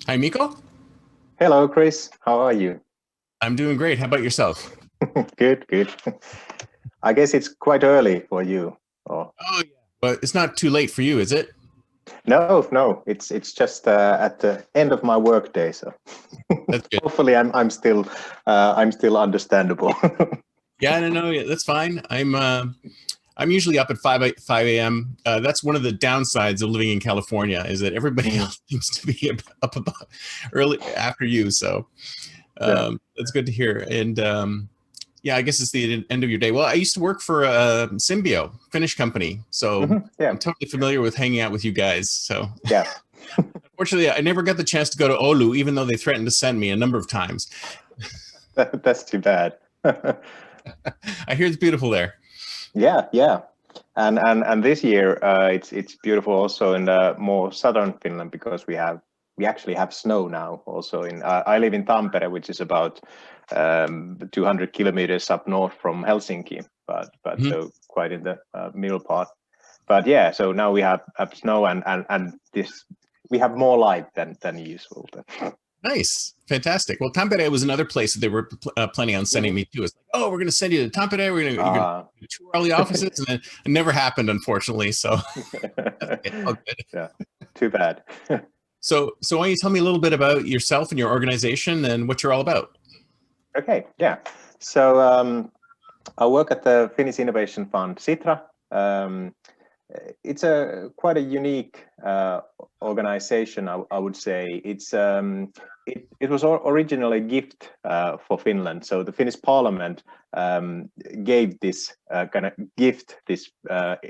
Hi, Mikko. Hello, Chris. How are you? I'm doing great. How about yourself? Good, good. I guess it's quite early for you. Oh, Oh, yeah. But it's not too late for you, is it? no, no. It's just at the end of my workday, so That's good. hopefully I'm still understandable. Yeah, no, no, yeah, that's fine. I'm usually up at 5 a.m. That's one of the downsides of living in California is that everybody Mm, else seems to be up about early after you. So yeah. that's good to hear. And yeah, I guess it's the end of your day. Well, I used to work for Symbio, Finnish company, so Yeah. I'm totally familiar with hanging out with you guys. So Yeah. unfortunately, I never got the chance to go to Oulu, even though they threatened to send me a number of times. That's too bad. I hear it's beautiful there. Yeah, yeah. And this year it's beautiful also in the more southern Finland because we actually have snow now also in I live in Tampere, which is about 200 kilometers up north from Helsinki, but Mhm. so quite in the middle part. But yeah, so now we have snow and this we have more light than usual. Nice, fantastic. Well, Tampere was another place that they were planning on sending Mhm. me to. It's like, oh, we're going to send you to Tampere. You're going Uh, to tour all the offices, and then it never happened, unfortunately. So that's okay. All good. yeah, too bad. So why don't you tell me a little bit about yourself and your organization and what you're all about? Okay, yeah. So I work at the Finnish Innovation Fund, Sitra. Um, it's a quite a unique organization, I would say. It was originally a gift for Finland. So the Finnish Parliament gave this kind of gift, this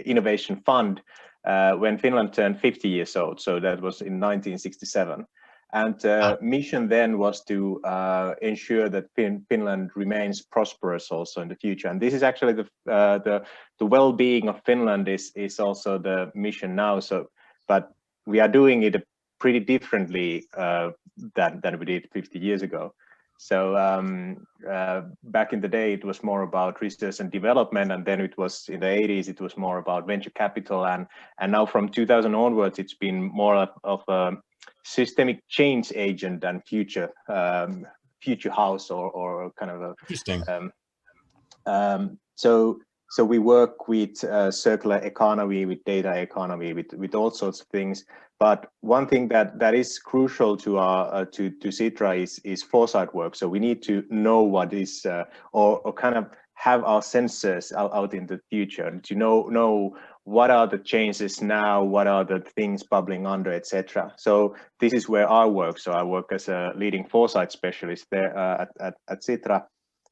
innovation fund, when Finland turned 50 years old. So that was in 1967. And Ah, mission then was to ensure that Finland remains prosperous also in the future. And this is actually the well-being of Finland is also the mission now. So, but we are doing it pretty differently than we did 50 years ago. So back in the day, it was more about research and development, and then it was in the 80s, it was more about venture capital, and now from 2000 onwards, it's been more of a systemic change agent than future house or kind of a interesting. um, so we work with circular economy, with data economy, with all sorts of things. But one thing that is crucial to our to Sitra is foresight work. So we need to know what is or kind of have our sensors out in the future to know what are the changes now, what are the things bubbling under, etc. So this is where I work. So I work as a leading foresight specialist there at Sitra.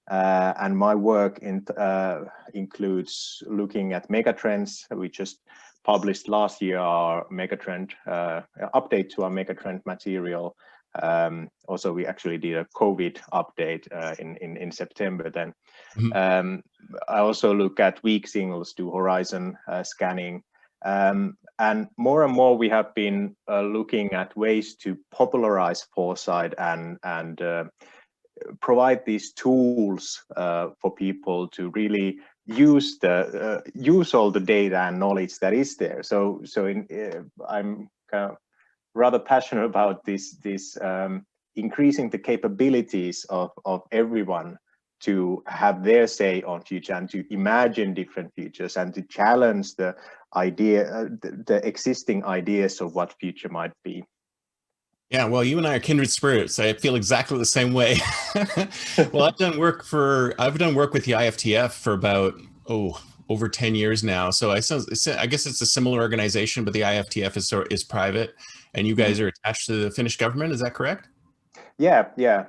And my work includes looking at megatrends. We just published last year our megatrend update to our megatrend material. Also, we actually did a COVID update in September. Then Mhm. um, I also look at weak signals, do horizon scanning. And more we have been looking at ways to popularize foresight and provide these tools for people to really use all the data and knowledge that is there. I'm kind of rather passionate about this increasing the capabilities of everyone to have their say on future and to imagine different futures and to challenge the existing ideas of what future might be. Yeah, well, you and I are kindred spirits. I feel exactly the same way. Well, I've done work with the IFTF for about over 10 years now. So I guess it's a similar organization, but the IFTF is private, and you Mhm. guys are attached to the Finnish government. Is that correct? Yeah, yeah.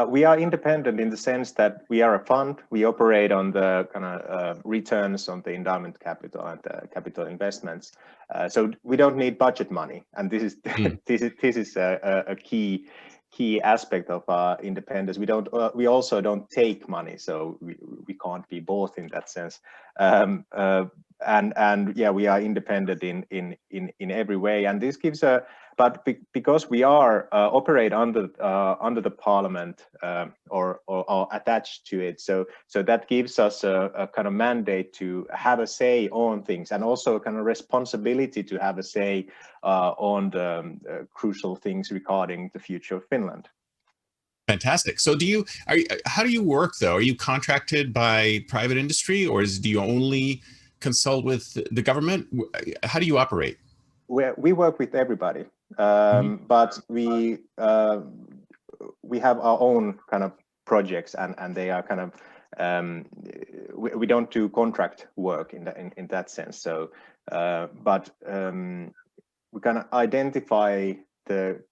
We are independent in the sense that we are a fund. We operate on the kind of returns on the endowment capital and the capital investments. So we don't need budget money, and this is Mm. this is a key aspect of our independence. We also don't take money, so we can't be both in that sense. and yeah, we are independent in every way, and this gives a, but because we are operate under the parliament, or attached to it, so that gives us a kind of mandate to have a say on things, and also a kind of responsibility to have a say on the crucial things regarding the future of Finland. Fantastic. So how do you work though? Are you contracted by private industry, or do you only consult with the government? How do you operate? We work with everybody, but we have our own kind of projects, and they are kind of we don't do contract work in that sense. So, but we kind of identify the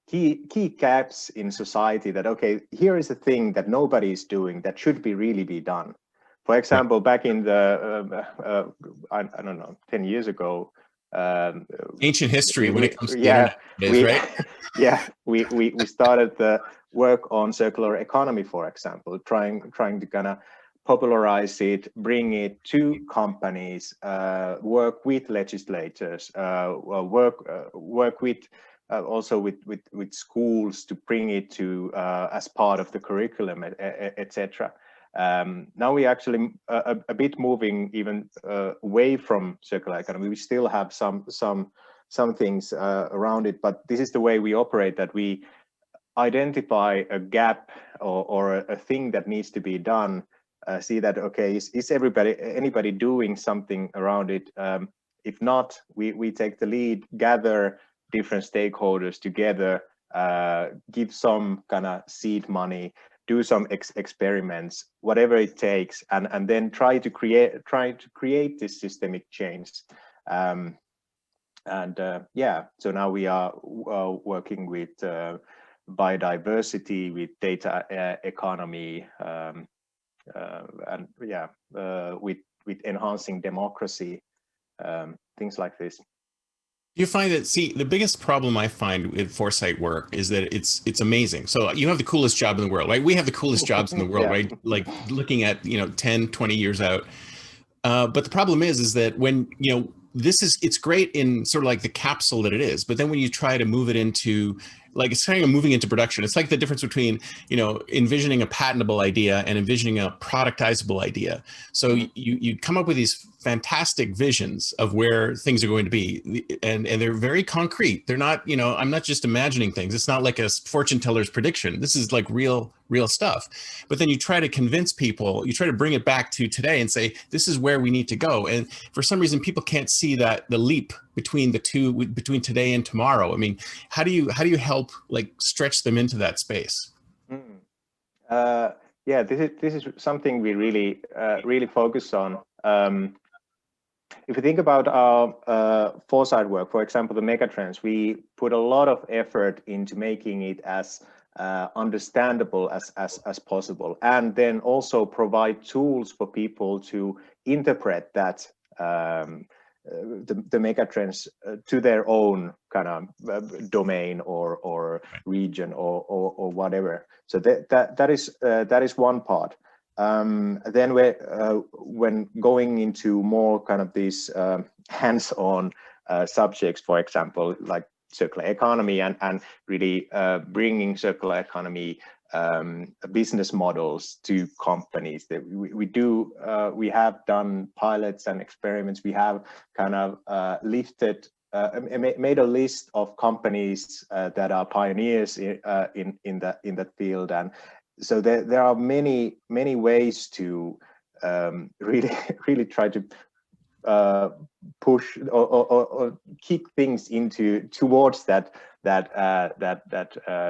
key gaps in society that, okay, here is a thing that nobody is doing that should really be done. For example, back in the I don't know, 10 years ago, ancient history when it comes to yeah, the internet, right? Yeah, we started the work on circular economy, for example, trying to kind of popularize it, bring it to companies, work with legislators, work with also with schools to bring it to as part of the curriculum, etc. Now we actually a bit moving even away from circular economy. We still have some things around it, but this is the way we operate, that we identify a gap or a thing that needs to be done, see that, okay, is anybody doing something around it? If not, we take the lead, gather different stakeholders together, give some kind of seed money, do some experiments, whatever it takes, and then try to create this systemic change. Yeah, so now we are working with biodiversity, with data economy, and yeah, with enhancing democracy, things like this. You find that, see, the biggest problem I find with Foresight work is that it's amazing. So you have the coolest job in the world, right? We have the coolest jobs in the world, Yeah. right? Like looking at, 10, 20 years out. But the problem is that when, it's great in sort of like the capsule that it is, but then when you try to move it into, like, it's kind of moving into production, it's like the difference between, envisioning a patentable idea and envisioning a productizable idea. So you come up with these fantastic visions of where things are going to be, and they're very concrete. They're not, I'm not just imagining things. It's not like a fortune teller's prediction. This is like real stuff. But then you try to convince people, you try to bring it back to today and say, this is where we need to go. And for some reason, people can't see that the leap between the two, between today and tomorrow. I mean, how do you help like stretch them into that space? Yeah, this is something we really focus on. If you think about our Foresight work, for example, the megatrends, we put a lot of effort into making it as understandable as possible, and then also provide tools for people to interpret that the megatrends to their own kind of domain or region or whatever. So that is one part. Then when going into more kind of these hands-on subjects, for example, like circular economy, and really bringing circular economy business models to companies, that we have done pilots and experiments. We have kind of made a list of companies that are pioneers in that field, and so there are many ways to really try to push or kick things towards that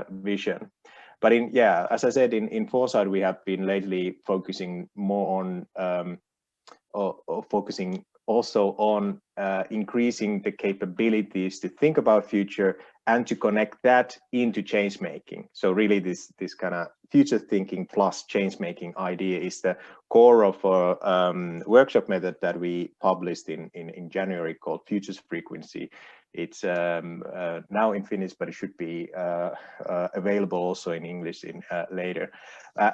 vision. But as I said, in Foresight, we have been lately focusing more on or focusing also on increasing the capabilities to think about future and to connect that into change making. So really this kind of future thinking plus change making idea is the core of a workshop method that we published in January, called Futures Frequency. It's now in Finnish, but it should be available also in English later.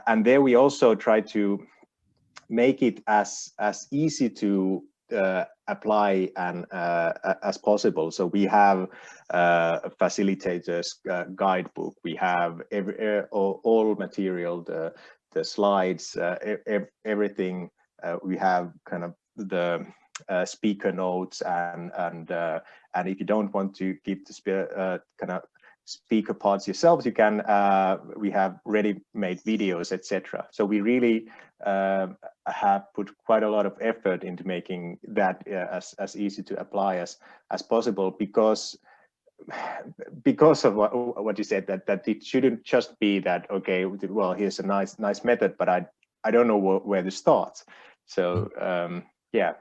And there we also try to make it as easy to apply and as possible. So we have a facilitators guidebook. We have all material, the slides, everything. We have kind of the speaker notes, and if you don't want to keep the kind of speaker parts yourselves, you can. We have ready-made videos, etc. So we really have put quite a lot of effort into making that as easy to apply as possible, because of what you said, that it shouldn't just be that, okay, well, here's a nice method, but I don't know where to start. So yeah.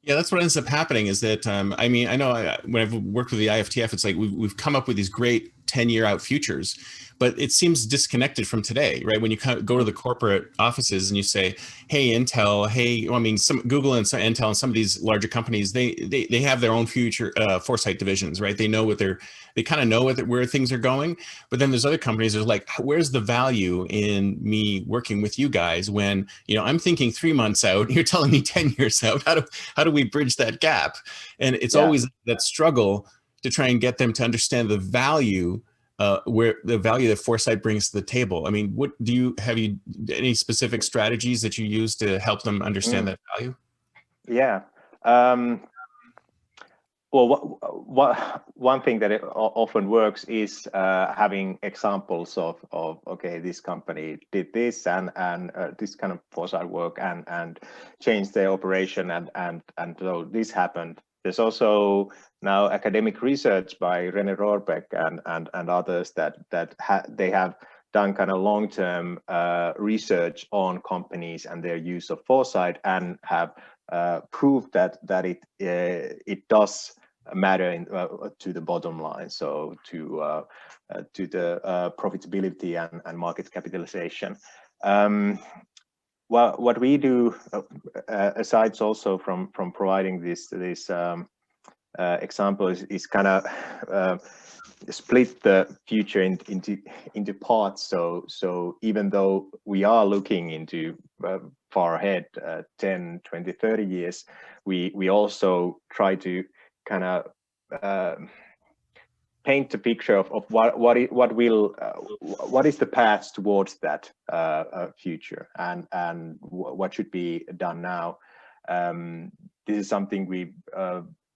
Yeah, that's what ends up happening is that, I mean, I know when I've worked with the IFTF, it's like we've come up with these great 10-year out futures, but it seems disconnected from today, right? When you go to the corporate offices and you say, hey, Intel, hey, well, I mean, Google and Intel and some of these larger companies, they have their own future Foresight divisions, right? They know they kind of know where things are going. But then there's other companies that are like, where's the value in me working with you guys when, I'm thinking 3 months out, you're telling me 10 years out? How do we bridge that gap? And it's always that struggle to try and get them to understand the value, where the value that Foresight brings to the table. I mean, have you any specific strategies that you use to help them understand that value? Yeah. Well, one thing that often works is having examples of okay, this company did this and this kind of Foresight work and changed their operation and so this happened. There's also now academic research by René Rohrbeck and others that they have done kind of long-term research on companies and their use of Foresight, and have proved that it does matter to the bottom line, so to the profitability and market capitalization. Well, what we do, aside also from providing this example, is kind of split the future into parts. So even though we are looking into far ahead, 10, 20, 30 years, we also try to kind of paint a picture of what is the path towards that future, and what should be done now. This is something we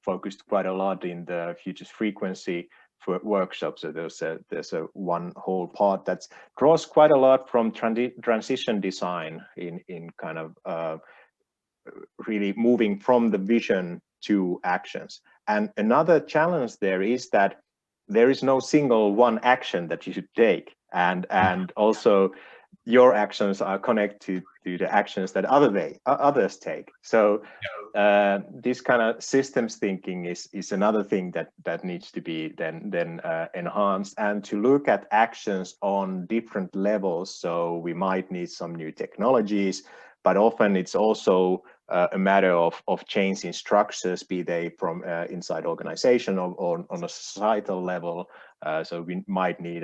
focused quite a lot in the futures frequency for workshops. So there's a one whole part that draws quite a lot from transition design in kind of really moving from the vision to actions. And another challenge there is that there is no single one action that you should take, and also your actions are connected to the actions that others take. So this kind of systems thinking is another thing that needs to be then enhanced, and to look at actions on different levels. So we might need some new technologies, but often it's also a matter of change in structures, be they from inside organization or on a societal level. So we might need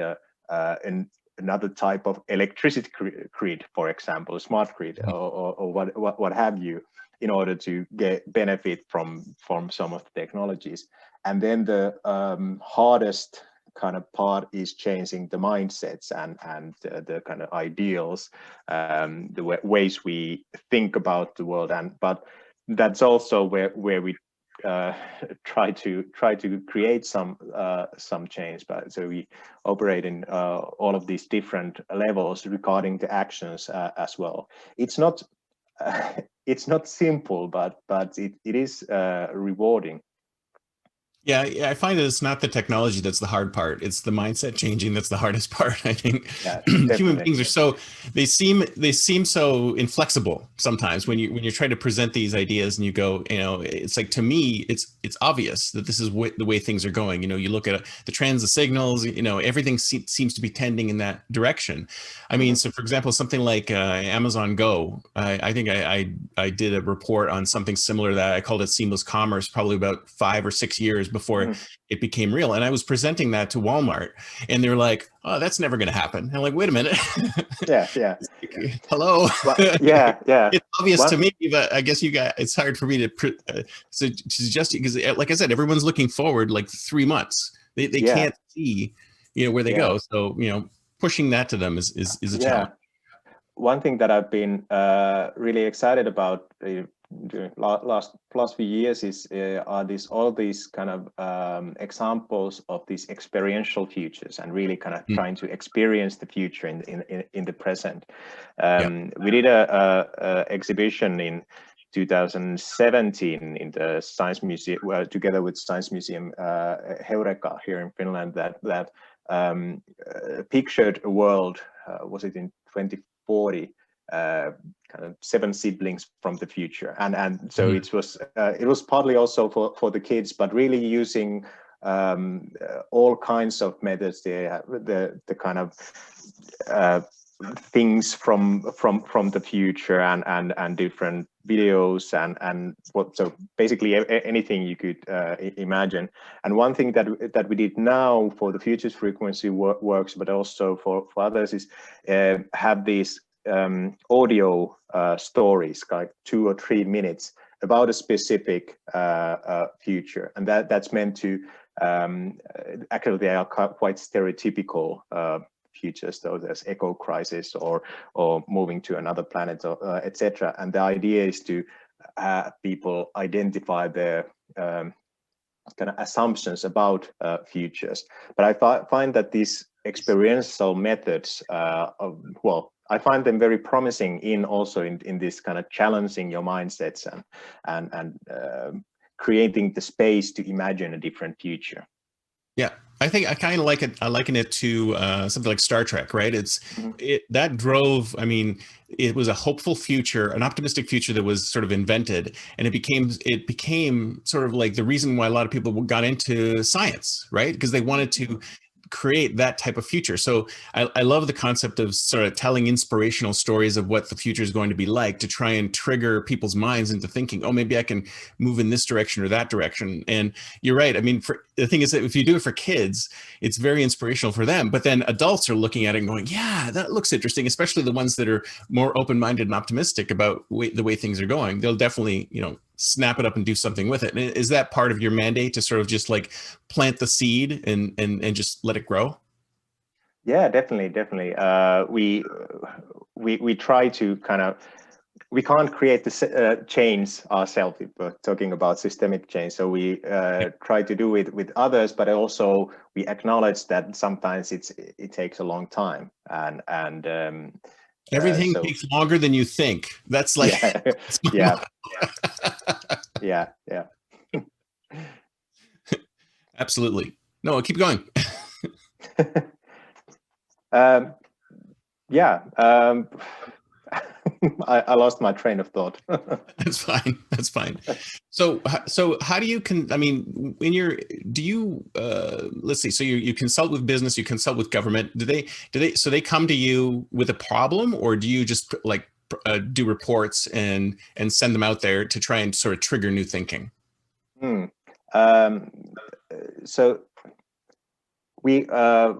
another type of electricity grid, for example, a smart grid, or what have you, in order to get benefit from some of the technologies. And then the hardest kind of part is changing the mindsets and the kind of ideals, the ways we think about the world. But that's also where we try to create some change. But so we operate in all of these different levels regarding the actions as well. It's not simple, but it is rewarding. Yeah, I find that it's not the technology that's the hard part. It's the mindset changing that's the hardest part. I think human beings are they seem so inflexible sometimes when you're trying to present these ideas and you go, it's like, to me, it's obvious that this is the way things are going. You look at the trends, the signals, everything seems to be tending in that direction. I mean, so for example, something like Amazon Go, I think I did a report on something similar to that. I called it seamless commerce, probably about 5 or 6 years before it became real. And I was presenting that to Walmart, and they're like, "Oh, that's never going to happen." And I'm like, "Wait a minute." Yeah. Hello. Well, yeah. It's obvious to me, but I guess you got. It's hard for me to suggest it because, like I said, everyone's looking forward like 3 months. They can't see, where they go. So pushing that to them is a challenge. One thing that I've been really excited about during last few years is are all these kind of examples of these experiential futures, and really kind of trying to experience the future in the present. We did a exhibition in 2017 in the Science Museum, together with Science Museum Heureka here in Finland, that pictured a world. Was it in 2040? Kind of 7 siblings from the future, and so it was partly also for the kids, but really using all kinds of methods, the kind of things from the future, and different videos, and so basically anything you could imagine. And one thing that we did now for the Futures Frequency works, but also for others, is have these audio stories, like 2 or 3 minutes, about a specific future, and that's meant to actually they are quite stereotypical futures, though there's eco crisis or moving to another planet, or etc. And the idea is to have people identify their kind of assumptions about futures. But I find that these experiential methods, I find them very promising in this kind of challenging your mindsets and creating the space to imagine a different future. Yeah, I think I kind of like it. I liken it to something like Star Trek, right? That drove. I mean, it was a hopeful future, an optimistic future that was sort of invented, and it became sort of like the reason why a lot of people got into science, right? Because they wanted to create that type of future. So I love the concept of sort of telling inspirational stories of what the future is going to be like, to try and trigger people's minds into thinking, oh, maybe I can move in this direction or that direction. And you're right. I mean, the thing is that if you do it for kids, it's very inspirational for them. But then adults are looking at it and going, yeah, that looks interesting, especially the ones that are more open-minded and optimistic about the way things are going. They'll definitely, snap it up and do something with it. And is that part of your mandate, to sort of just like plant the seed and just let it grow? Yeah, definitely. We try to kind of, we can't create the change ourselves if we're talking about systemic change. So we try to do it with others, but also we acknowledge that sometimes it takes a long time, and everything takes longer than you think. That's like yeah. Absolutely. No, keep going. I lost my train of thought. That's fine. So how do you let's see, so you consult with business, you consult with government. So they come to you with a problem, or do you just like do reports and send them out there to try and sort of trigger new thinking? So we are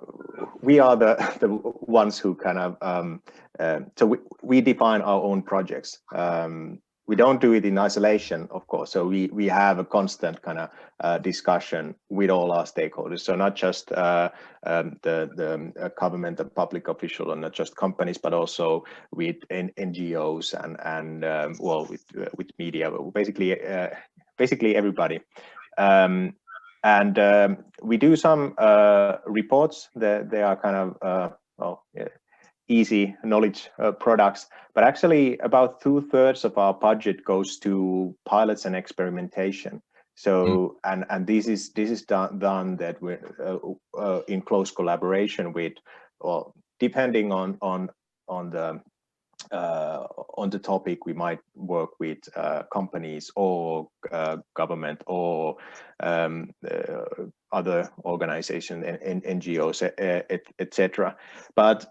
the ones who kind of so we define our own projects. We don't do it in isolation, of course. So we have a constant kind of discussion with all our stakeholders. So not just the government and public official, and not just companies, but also with NGOs and with media. Basically everybody. And we do some reports that they are kind of easy knowledge products, but actually about 2/3 of our budget goes to pilots and experimentation. So and this is done that we're in close collaboration with, well, depending on the topic, we might work with companies or government or other organizations and NGOs, etc. But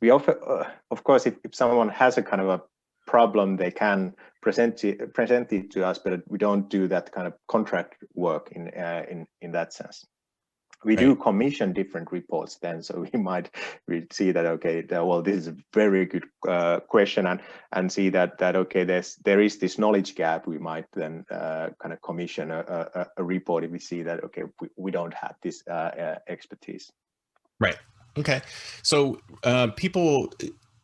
we offer, of course, if someone has a kind of a problem, they can present it to us, but we don't do that kind of contract work in that sense. We do commission different reports then, so we see that, okay, well, this is a very good question, and see that okay, there is this knowledge gap. We might then kind of commission a report if we see that, okay, we don't have this expertise. Right. Okay. So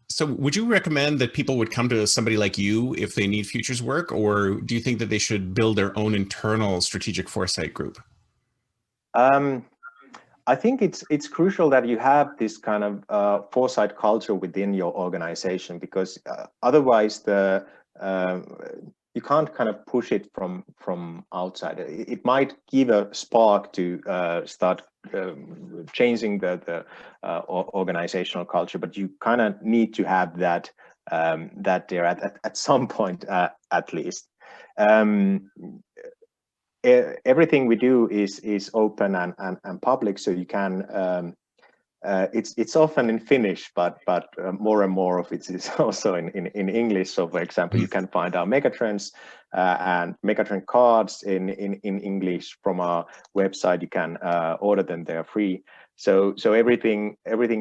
so would you recommend that people would come to somebody like you if they need futures work, or do you think that they should build their own internal strategic foresight group? I think it's crucial that you have this kind of foresight culture within your organization, because otherwise you can't kind of push it from outside. It might give a spark to start changing the organizational culture, but you kind of need to have that there at some point at least. Everything we do is open and public, so you can. It's often in Finnish, but more and more of it is also in English. So, for example, you can find our megatrends and megatrend cards in English from our website. You can order them; they're free. So everything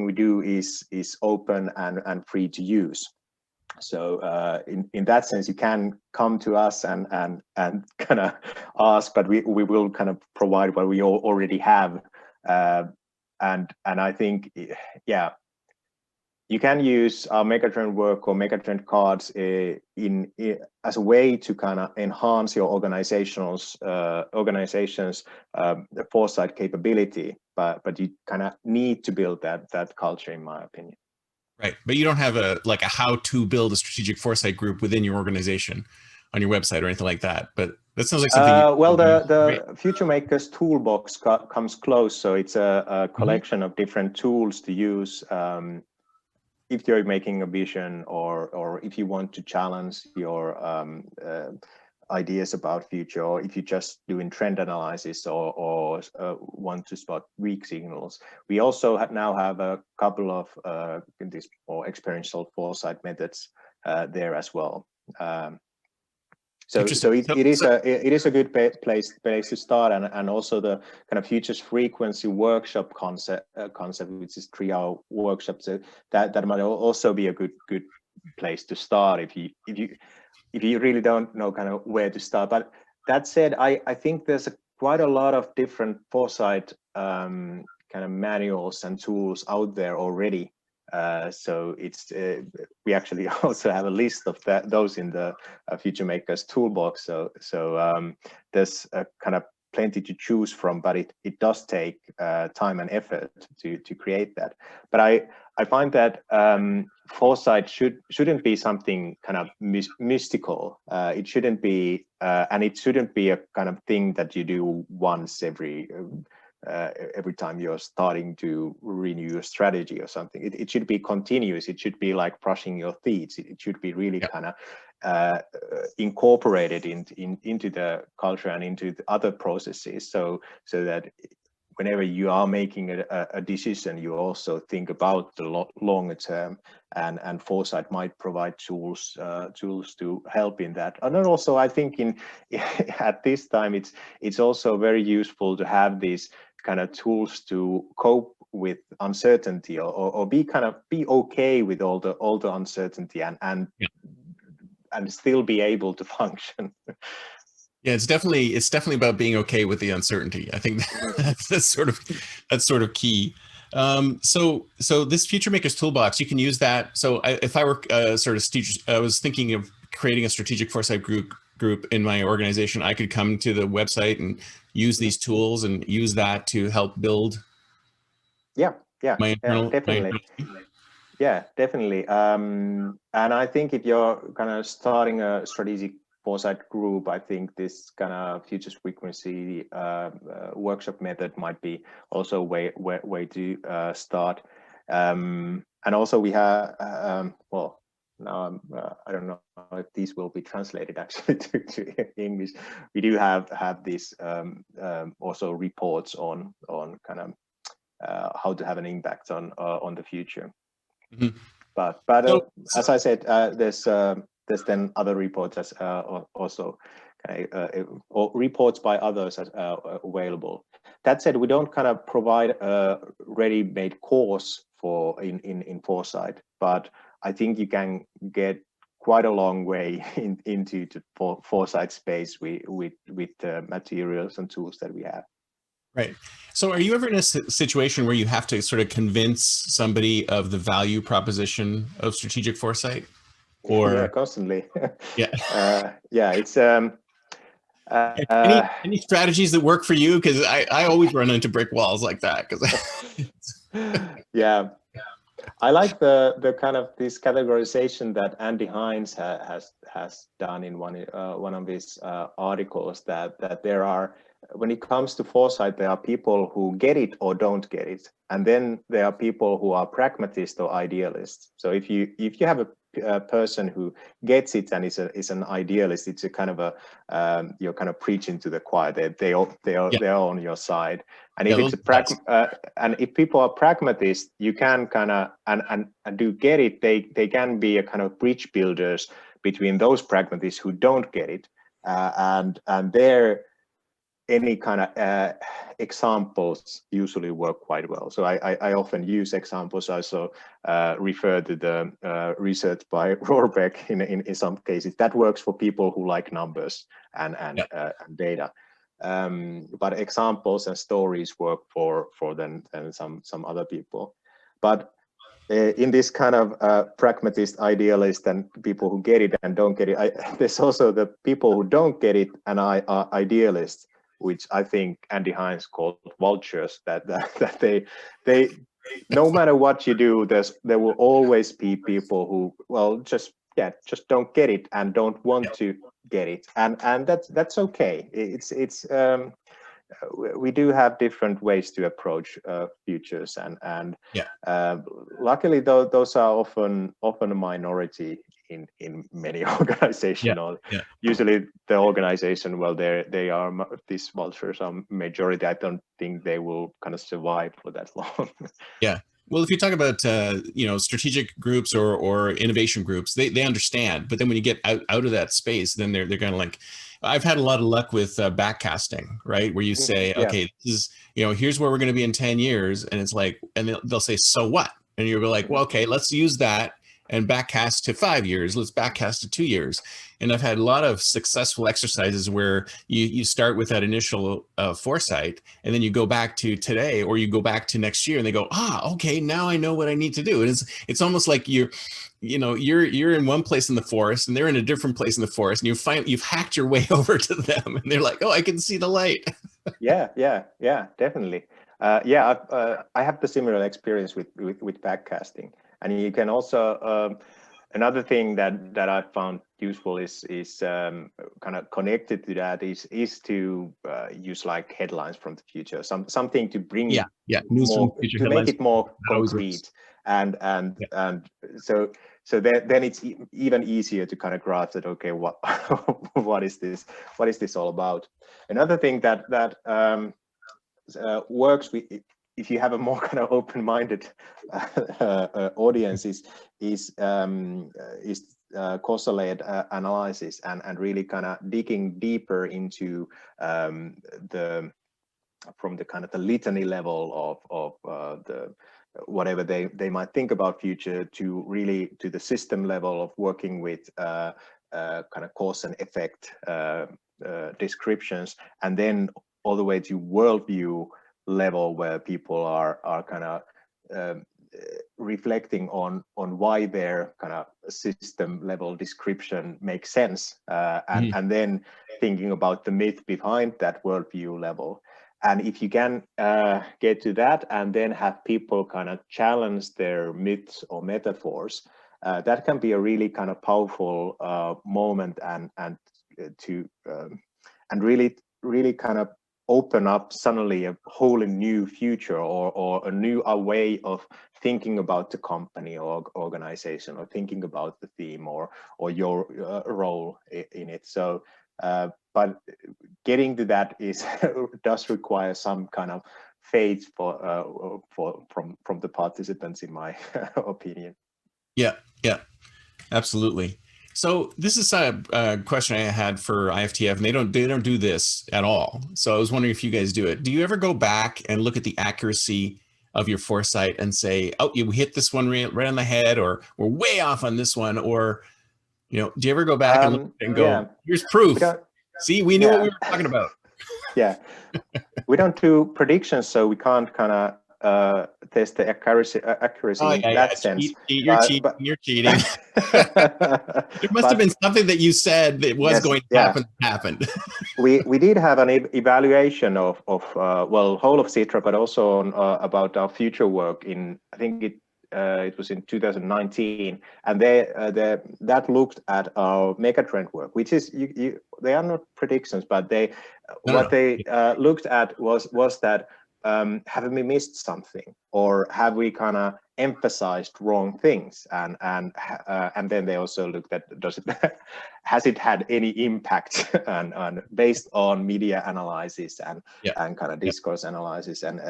we do is open and free to use. So in that sense, you can come to us and kind of ask, but we will kind of provide what we already have. And I think, yeah, you can use our megatrend work or megatrend cards as a way to kind of enhance your organization's foresight capability, but you kind of need to build that culture, in my opinion. Right, but you don't have a how to build a strategic foresight group within your organization on your website or anything like that. But that sounds like something. Well, the Future Makers Toolbox comes close, so it's a collection of different tools to use if you're making a vision, or if you want to challenge your ideas about future, or if you're just doing trend analysis or want to spot weak signals. We also now have a couple of these more experiential foresight methods there as well. So it is a good place to start, and also the kind of futures frequency workshop concept, which is 3-hour workshop. So that might also be a good place to start if you really don't know kind of where to start. But that said, I think there's quite a lot of different foresight kind of manuals and tools out there already. So it's we actually also have a list of those in the Future Makers Toolbox. So there's kind of plenty to choose from, but it does take time and effort to create that. But I find that foresight shouldn't be something kind of mystical. It shouldn't be, and it shouldn't be a kind of thing that you do once every time you're starting to renew your strategy or something. It should be continuous. It should be like brushing your teeth. It should be really kind of incorporated into the culture and into the other processes, so that whenever you are making a decision, you also think about the longer term, and foresight might provide tools to help in that. And then also, I think at this time, it's also very useful to have these kind of tools to cope with uncertainty, or be okay with all the uncertainty and still be able to function. Yeah, it's definitely about being okay with the uncertainty. I think that's sort of key. So this Future Makers Toolbox, you can use that. So if I were I was thinking of creating a strategic foresight group in my organization, I could come to the website and use these tools and use that to help build. My internal, definitely. Yeah, definitely. And I think if you're kind of starting a strategic foresight group, I think this kind of futures frequency workshop method might be also a way to start. And also we have, well, now I don't know if these will be translated actually to English. We do have these also reports on kind of how to have an impact on the future. Mm-hmm. But as I said, there's there's then other reports as also or reports by others as available. That said, we don't kind of provide a ready-made course for in Foresight, but I think you can get quite a long way into the Foresight space with the materials and tools that we have. Right. So are you ever in a situation where you have to sort of convince somebody of the value proposition of strategic foresight? Or yeah, constantly. yeah. Yeah, it's any strategies that work for you? Because I always run into brick walls like that. Yeah, I like the kind of this categorization that Andy Hines has done in one of his articles, that there are, when it comes to foresight, there are people who get it or don't get it, and then there are people who are pragmatists or idealists. So if you have a person who gets it and is an idealist, it's a kind of a you're kind of preaching to the choir. They're on your side. And if it's a and if people are pragmatists, you can kind of and do get it. They can be a kind of bridge builders between those pragmatists who don't get it, and they're any kind of examples usually work quite well. So I often use examples. I also refer to the research by Rohrbeck in some cases. That works for people who like numbers and data. But examples and stories work for then some other people. But in this kind of pragmatist, idealist, and people who get it and don't get it, there's also the people who don't get it and are idealists, which I think Andy Hines called vultures. That they no matter what you do, there will always be people who just don't get it and don't want to get it, and that's okay. It's we do have different ways to approach futures, and luckily those are often a minority in many organizations. Usually the organization, well, they are, these vultures are majority. I don't think they will kind of survive for that long. Yeah. Well, if you talk about strategic groups or innovation groups, they understand. But then when you get out of that space, then they're kind of like, I've had a lot of luck with backcasting, right? Where you say, okay, this is, here's where we're going to be in 10 years, and it's like, and they'll say, so what? And you'll be like, well, okay, let's use that and backcast to 5 years. Let's backcast to 2 years. And I've had a lot of successful exercises where you start with that initial foresight, and then you go back to today, or you go back to next year, and they go, okay, now I know what I need to do. And it's almost like you're in one place in the forest, and they're in a different place in the forest, and you've hacked your way over to them, and they're like, oh, I can see the light. yeah, definitely. I have the similar experience with backcasting. And you can also another thing that I found useful is kind of connected to that is to use like headlines from the future, something to bring it more, to make it more concrete, and so then it's even easier to kind of grasp that, okay, what what is this all about? Another thing that works with, if you have a more kind of open-minded audience, is causal-led analysis, and really kind of digging deeper into from the kind of the litany level of the whatever they might think about future, to really to the system level of working with kind of cause and effect descriptions, and then all the way to worldview level, where people are kind of reflecting on why their kind of system level description makes sense, and then thinking about the myth behind that worldview level. And if you can get to that, and then have people kind of challenge their myths or metaphors, that can be a really kind of powerful moment, and really kind of open up suddenly a wholly new future, or a new way of thinking about the company or organization, or thinking about the theme or your role in it. So but getting to that does require some kind of faith from the participants, in my opinion. Yeah, absolutely. So this is a question I had for IFTF, and they don't do this at all. So I was wondering if you guys do it. Do you ever go back and look at the accuracy of your foresight and say, oh, you hit this one right on the head, or we're way off on this one, or do you ever go back and look and Yeah, go, here's we proof. don't. See, we knew what Yeah, we were talking about. yeah. We don't do predictions, so we can't kind of test the accuracy Oh in yeah, that sense. you're cheating. But You're cheating. There must have been something that you said that was yes, going to yeah. happened. We did have an evaluation of well, whole of Sitra, but also on about our future work in, I think it was in 2019, and that looked at our megatrend work, which is they are not predictions, but No. they looked at was that have we missed something, or have we kind of emphasized wrong things, and then they also looked at has it had any impact and based on media analysis and kind of discourse analysis and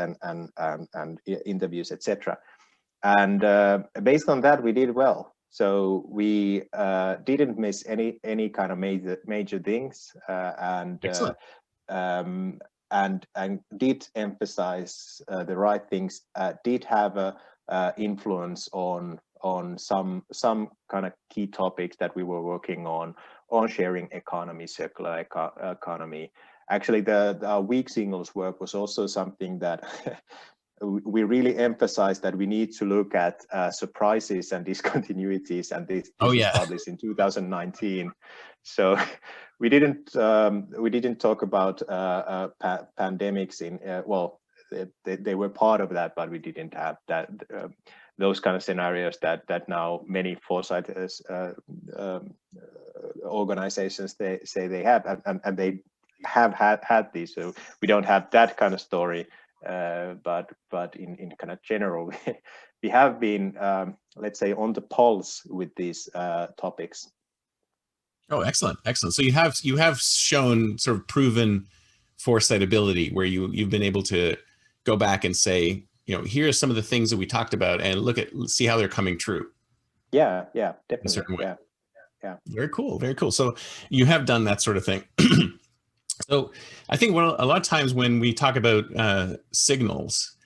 interviews, etc. And based on that, we did well. So we didn't miss any kind of major things, and did emphasize the right things, did have a influence on some kind of key topics that we were working on sharing economy, circular economy. Actually, the weak signals work was also something that we really emphasized, that we need to look at surprises and discontinuities, and this was published in 2019. So we didn't talk about pandemics in well, they were part of that, but we didn't have that those kind of scenarios that now many Foresight organizations they say they have, and they have had these. So we don't have that kind of story. But in kind of general, we have been, let's say, on the pulse with these topics. Oh, excellent. So you have shown sort of proven foresight ability, where you've been able to go back and say, here are some of the things that we talked about, and see how they're coming true. Yeah, definitely. In a certain way. Yeah. Very cool. So you have done that sort of thing. So I think a lot of times when we talk about signals,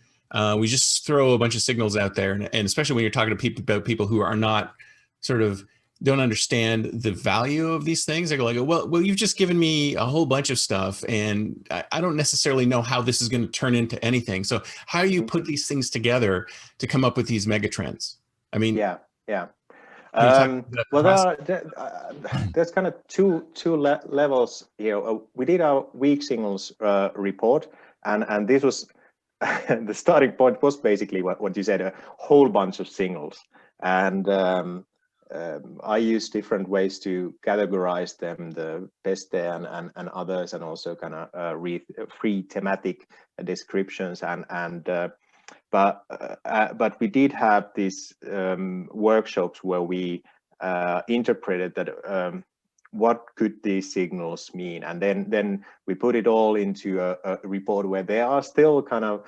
we just throw a bunch of signals out there, and especially when you're talking to people who are not don't understand the value of these things. They go like, well, you've just given me a whole bunch of stuff, and I don't necessarily know how this is going to turn into anything. So how do you put these things together to come up with these megatrends? I mean, yeah. Well, there's kind of two levels here. We did our weak signals report, and this was the starting point was basically what you said, a whole bunch of signals, and I use different ways to categorize them, the best and others, and also kind of read free thematic descriptions but we did have these workshops where we interpreted that what could these signals mean, and then we put it all into a report where there are still kind of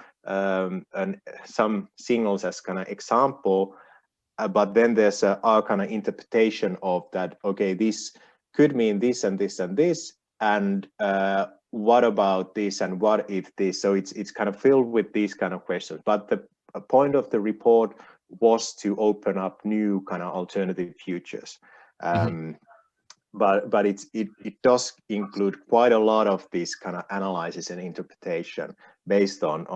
some signals as kind of example, but then there's our kind of interpretation of that. Okay, this could mean this and this and this, and what about this, and what if this? So it's kind of filled with these kind of questions. But the point of the report was to open up new kind of alternative futures. But it does include quite a lot of this kind of analysis and interpretation based on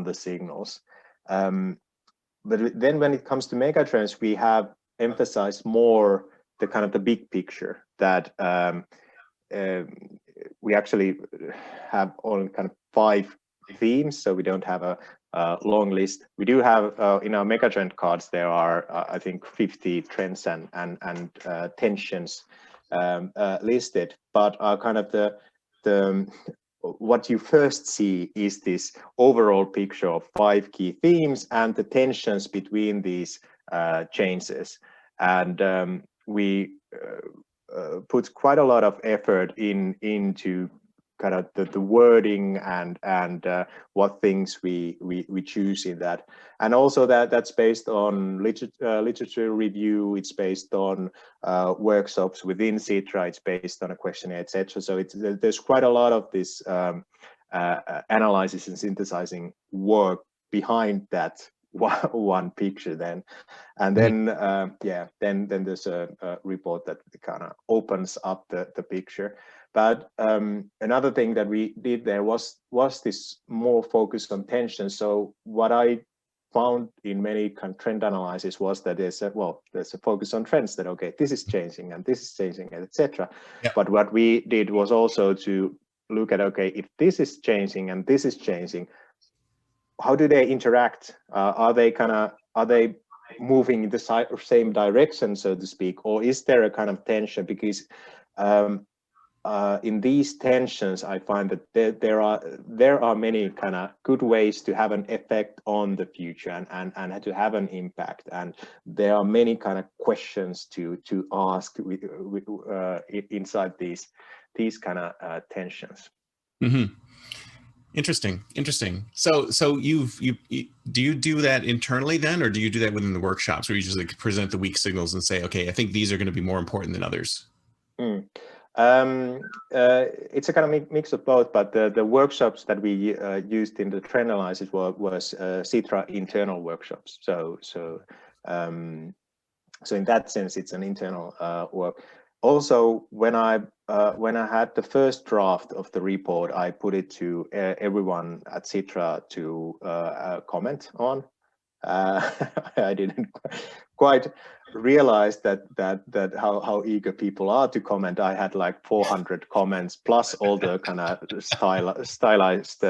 the signals. But then when it comes to megatrends, we have emphasized more the kind of the big picture, that we actually have only kind of 5 themes, so we don't have a long list. We do have in our megatrend cards, there are I think 50 trends and tensions listed, but kind of the what you first see is this overall picture of 5 key themes and the tensions between these changes. And we put quite a lot of effort into kind of the wording and what things we choose in that, and also that's based on literature review. It's based on workshops within Sitra. It's based on a questionnaire, etc. So there's quite a lot of this analysis and synthesizing work behind that one picture then. And then then there's a report that kind of opens up the picture. But another thing that we did there was this more focus on tension. So what I found in many kind of trend analysis was that there's a focus on trends, that okay, this is changing and this is changing, etc. Yeah. But what we did was also to look at, okay, if this is changing and this is changing, how do they interact? Are they moving in the same direction, so to speak, or is there a kind of tension? Because in these tensions, I find that there are many kind of good ways to have an effect on the future and to have an impact, and there are many kind of questions to ask inside these kind of tensions. Mm-hmm. Interesting. So do you do that internally then, or do you do that within the workshops, where you just like present the weak signals and say, okay, I think these are going to be more important than others? It's a kind of mix of both, but the workshops that we used in the trend analysis was Sitra internal workshops. So in that sense, it's an internal work. Also, when I had the first draft of the report, I put it to everyone at Sitra to comment on. I didn't quite realize that how eager people are to comment. I had like 400 comments plus all the kind of stylized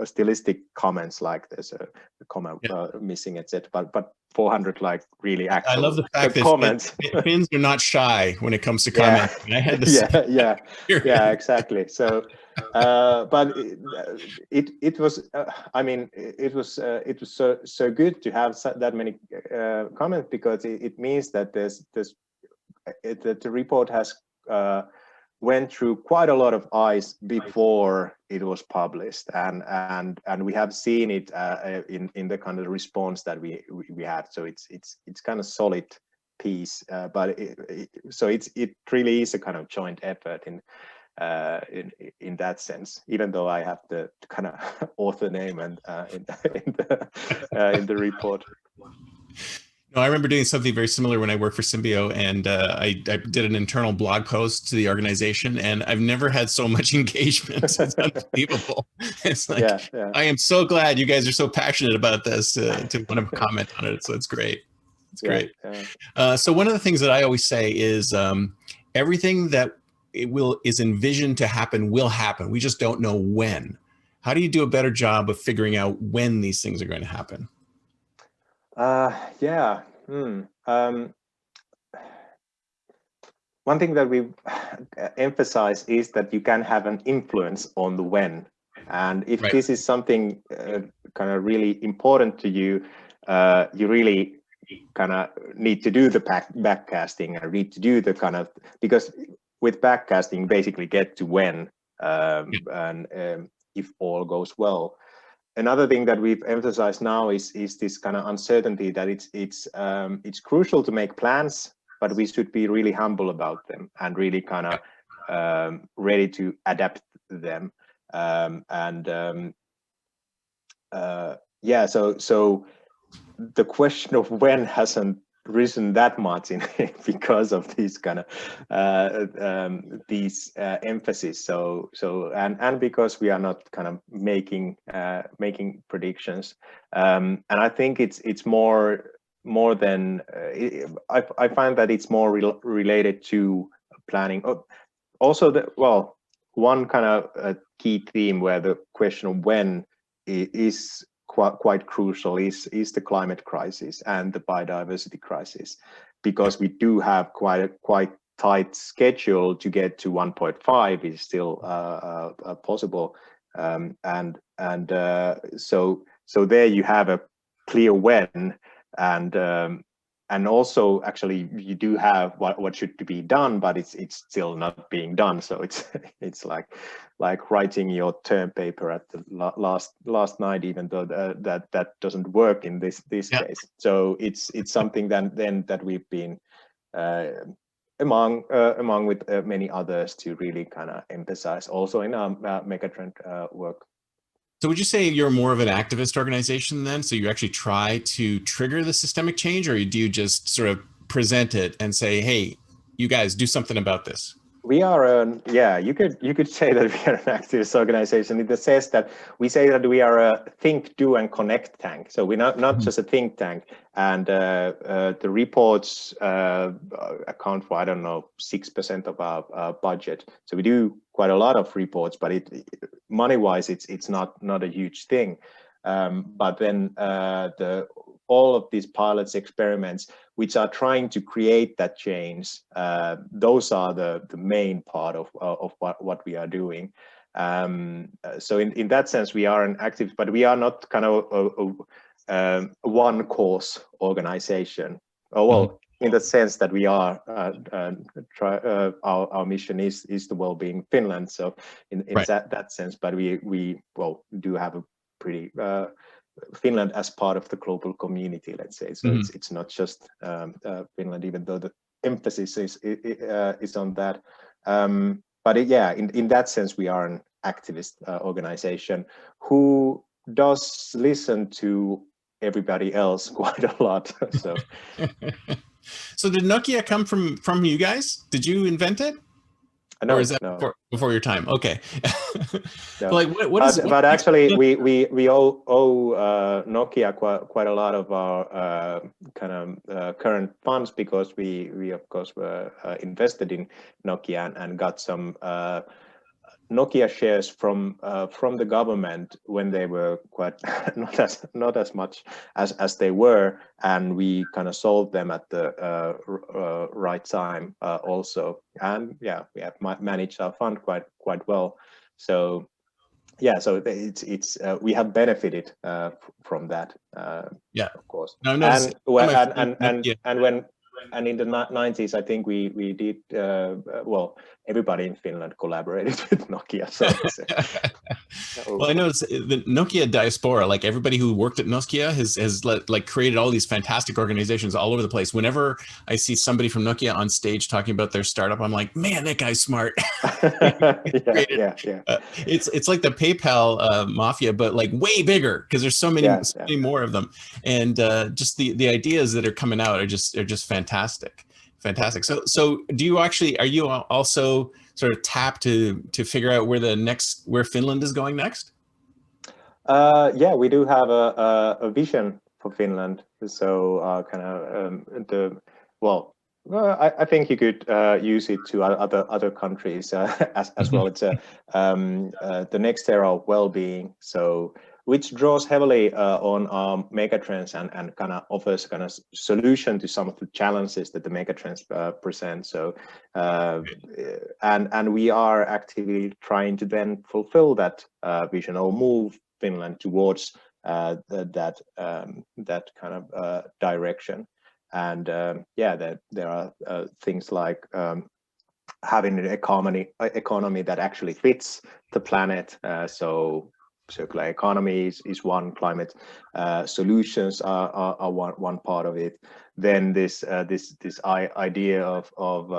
stylistic comments, like there's a comment missing, etc. But 400 like really actual. I love the fact comments. that Finns are not shy when it comes to comments. Yeah. I had the yeah, exactly. So, but it was, I mean, it was so good to have that many comments, because it means that the report has went through quite a lot of eyes before it was published, and we have seen it in the kind of response that we had. So it's kind of solid piece, but it really is a kind of joint effort in that sense, even though I have the kind of author name and in the report. No, I remember doing something very similar when I worked for Symbio, and I did an internal blog post to the organization, and I've never had so much engagement. It's unbelievable. It's like, I am so glad you guys are so passionate about this to want to comment on it. So it's great. It's great. So one of the things that I always say is everything that is envisioned to happen will happen. We just don't know when. How do you do a better job of figuring out when these things are going to happen? One thing that we emphasize is that you can have an influence on the when, and if this is something kind of really important to you, you really kind of need to do the backcasting and need to do the kind of, because with backcasting basically get to when, and if all goes well. Another thing that we've emphasized now is this kind of uncertainty, that it's crucial to make plans, but we should be really humble about them and really kind of ready to adapt them. So the question of when hasn't risen that much because of these kind of emphasis. So and because we are not kind of making predictions, and I think it's more than I find that it's more related to planning. Also, one kind of key theme where the question of when is quite crucial is the climate crisis and the biodiversity crisis, because we do have quite tight schedule to get to 1.5 is still possible, so there you have a clear when, and and also actually you do have what should be done, but it's still not being done. So it's like writing your term paper at the last night, even though that doesn't work in this case. So it's something that we've been among with many others to really kind of emphasize also in our megatrend work. So would you say you're more of an activist organization then? So you actually try to trigger the systemic change, or do you just sort of present it and say, hey, you guys do something about this? We are you could say that we are an activist organization in the sense that we say that we are a think, do, and connect tank. So we're not just a think tank, and the reports account for, I don't know, 6% of our budget. So we do quite a lot of reports, but money-wise, it's not a huge thing. But then all of these pilots, experiments, which are trying to create that change, those are the main part of what we are doing. So in that sense, we are an active, but we are not kind of a one cause organization. Oh, well, in the sense that we are, our mission is the well-being Finland. So in right. that sense, but we do have a pretty Finland as part of the global community, let's say. So it's not just Finland, even though the emphasis is on that. But in that sense, we are an activist organization who does listen to everybody else quite a lot. So, so did Nokia come from you guys? Did you invent it? No, or is that before your time? Okay. No. Like but actually we owe Nokia quite a lot of our kind of current funds, because we of course were invested in Nokia and got some Nokia shares from the government when they were quite not as much as they were, and we kind of sold them at the right time also, and we have managed our fund quite well. So so it's we have benefited from that. Of course. And in the 90s, I think we did, everybody in Finland collaborated with Nokia. So. Well, I noticed the Nokia diaspora, like everybody who worked at Nokia has like created all these fantastic organizations all over the place. Whenever I see somebody from Nokia on stage talking about their startup, I'm like, man, that guy's smart. It's like the PayPal mafia, but like way bigger, because there's so many more of them, and just the ideas that are coming out are just fantastic. So are you also sort of tapped to figure out where Finland is going next? We do have a vision for Finland. So I think you could use it to other countries as well. It's the next era of well-being, so which draws heavily on megatrends and kind of offers kind of solution to some of the challenges that the megatrends present. So and we are actively trying to then fulfill that vision, or move Finland towards that kind of direction. And there are things like having an economy that actually fits the planet. So circular economy is one, climate solutions are one part of it. Then this idea of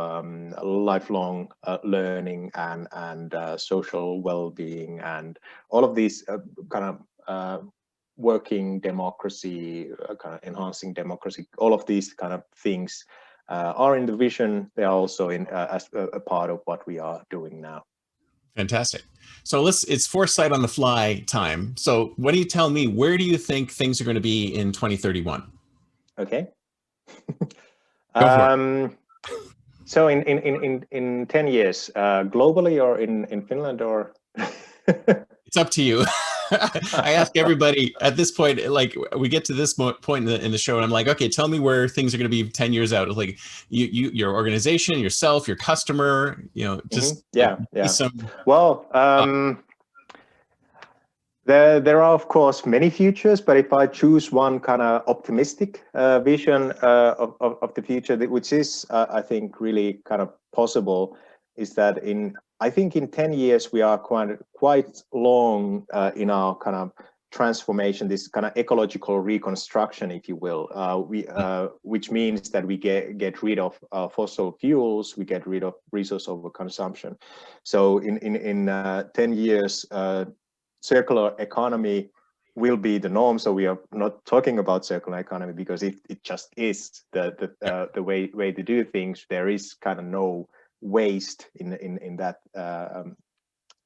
lifelong learning and social well-being, and all of these kind of working democracy, kind of enhancing democracy, all of these kind of things are in the vision. They are also in as a part of what we are doing now. Fantastic. So it's Foresight on the fly time. So what do you tell me, where do you think things are going to be in 2031? Okay. Go for it. So in 10 years, globally or in Finland, or? It's up to you. I ask everybody at this point, like we get to this point in the show, and I'm like, okay, tell me where things are going to be 10 years out. It's like your organization, yourself, your customer, just Well, There are, of course, many futures, but if I choose one kind of optimistic vision of the future, which is, I think, really kind of possible, is that I think in 10 years, we are quite long in our kind of transformation, this kind of ecological reconstruction, if you will, which means that we get rid of fossil fuels, we get rid of resource overconsumption. So in 10 years, circular economy will be the norm. So we are not talking about circular economy because it just is the way to do things. There is kind of no waste in that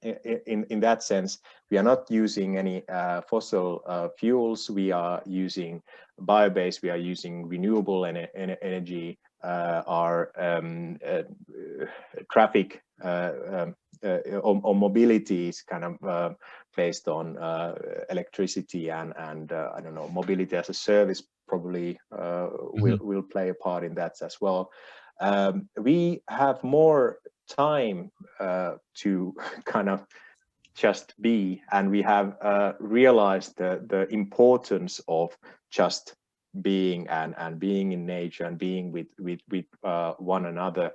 in that sense. We are not using any fossil fuels. We are using bio-based. We are using renewable energy. Our traffic or mobility is kind of based on electricity and I don't know, mobility as a service probably will play a part in that as well. We have more time to kind of just be, and we have realized the importance of just being and being in nature and being with one another.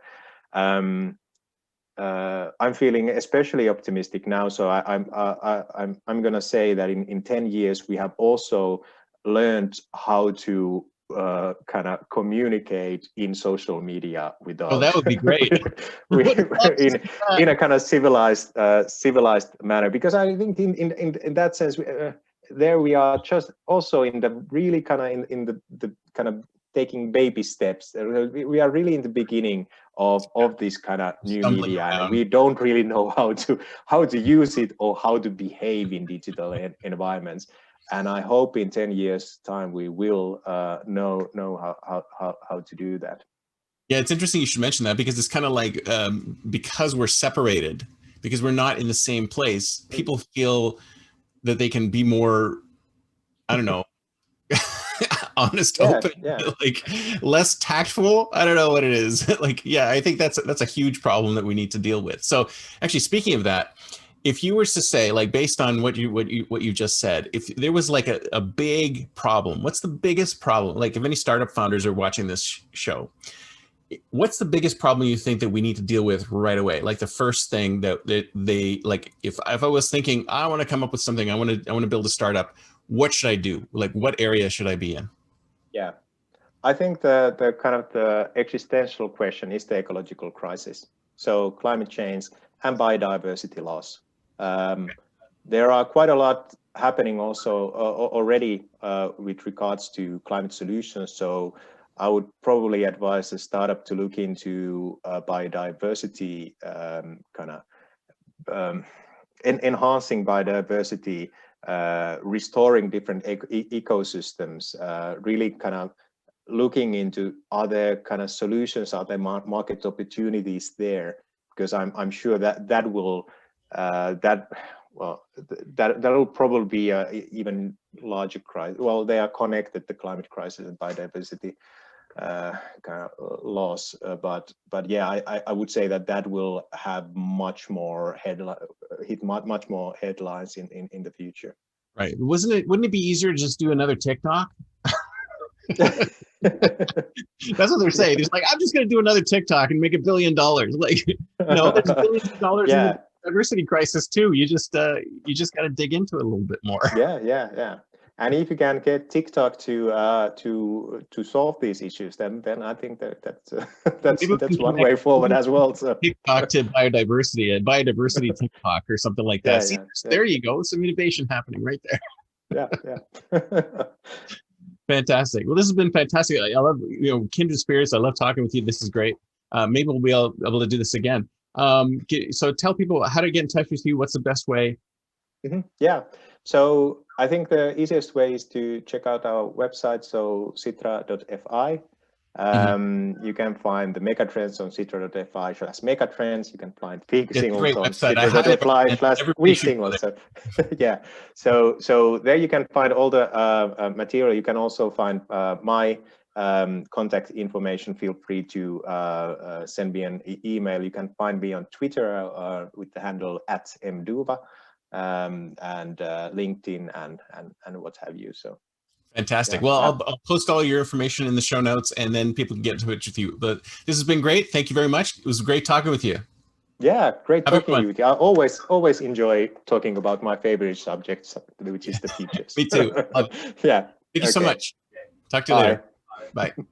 I'm feeling especially optimistic now, so I'm gonna say that in 10 years we have also learned how to kind of communicate in social media without. Oh, that would be great. in a kind of civilized manner, because I think in that sense there we are just also in the really kind of in the kind of taking baby steps. We are really in the beginning of this kind of new media, and we don't really know how to use it or how to behave in digital environments. And I hope in 10 years time we will know how to do that. Yeah, it's interesting you should mention that, because it's kind of like because we're separated, because we're not in the same place, people feel that they can be more, I don't know, honest, open, like less tactful. I don't know what it is. Like, yeah, I think that's a huge problem that we need to deal with. So actually, speaking of that, if you were to say, like, based on what you just said, if there was like a big problem, what's the biggest problem? Like, if any startup founders are watching this show, what's the biggest problem you think that we need to deal with right away? Like the first thing that they like, if I was thinking, I want to come up with something, I want to build a startup, what should I do? Like, what area should I be in? Yeah, I think the kind of the existential question is the ecological crisis. So climate change and biodiversity loss. There are quite a lot happening also already with regards to climate solutions. So I would probably advise a startup to look into biodiversity, kind of enhancing biodiversity, restoring different ecosystems, really kind of looking into other kind of solutions, other market opportunities there, because I'm sure that will that'll probably be a even larger crisis. Well, they are connected, the climate crisis and biodiversity kind of loss, but yeah, I would say that will have much more much more headlines in the future. Right? Wouldn't it be easier to just do another TikTok? That's what they're saying. It's like, I'm just going to do another TikTok and make $1 billion. Like, no, there's billions of dollars in the diversity crisis too. You just got to dig into it a little bit more. Yeah. And if you can get TikTok to solve these issues, then I think that's one way forward as well. So TikTok to biodiversity, a biodiversity TikTok or something like that. See, there you go. Some innovation happening right there. Yeah. Fantastic. Well, this has been fantastic. I love, kindred spirits. I love talking with you. This is great. Maybe we'll be able to do this again. So tell people how to get in touch with you. What's the best way? Yeah. So I think the easiest way is to check out our website. So sitra.fi. You can find the megatrends on sitra.fi/megatrends. You can find week singles on sitra.fi/week singles. Yeah. So there you can find all the material. You can also find my contact information. Feel free to send me an email. You can find me on Twitter with the handle @mduva. and LinkedIn and what have you. So fantastic. yeah, Well, yeah. I'll post all your information in the show notes, and then people can get in touch with you. But this has been great. Thank you very much. It was great talking with you. Yeah, great Have a talking good one. with you. I always enjoy talking about my favorite subjects, which is the futures. Me too. Love it. Yeah. Thank you so Okay. much. Talk to you Bye. later. Bye.